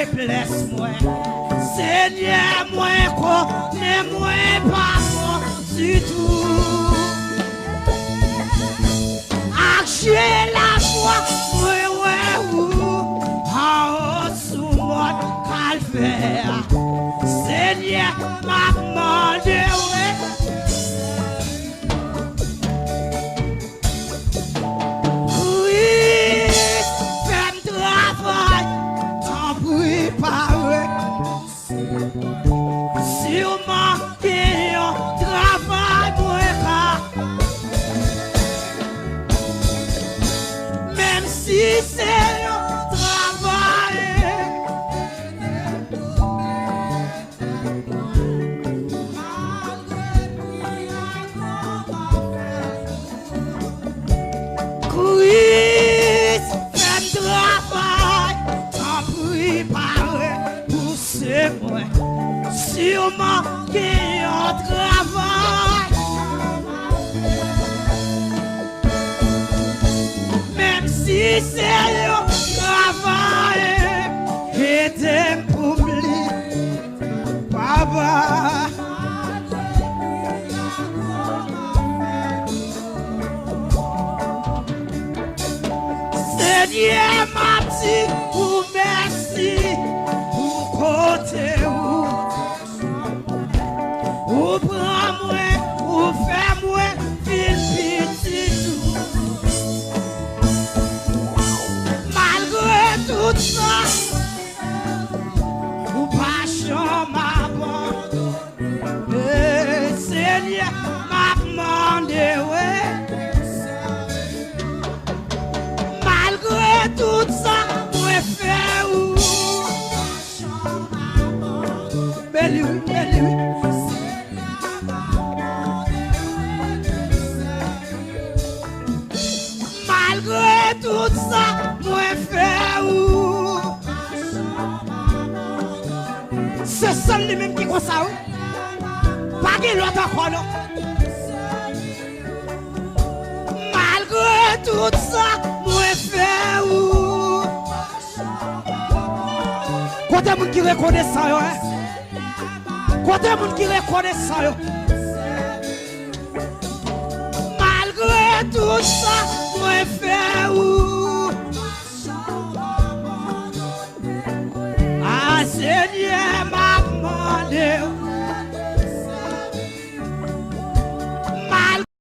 faiblesse, moi. Seigneur, moi, connais-moi pas bon du tout. J'ai la foi, en haut sous mon calvaire. Seigneur, m'a demandé, oui, fais travail, t'en préparer. Sûrement qu'il y a un travail, même si c'est un travail. Christ, fais travail, t'en préparer pour ce mois. Sûrement qu'il y a un travail. Même si c'est un travail, aidez pour me papa. Seigneur m'a dit pour merci pour côté où prends moi, ou fais moi petit. Malgré tout ça, ou pas ma bonne. Seigneur m'a demandé, malgré tout ça, moi fais où? Belle oui. Malgré tout ça, moi fais où? C'est seul lui-même qui croit ça. Pas de l'autre encore, non. Malgré tout ça, moi fais où? Côté moun qui reconnaît ça, yo, côté moun qui reconnaît ça, yo. Malgré tout ça, moi fais où? Ah, Seigneur m'a demandé.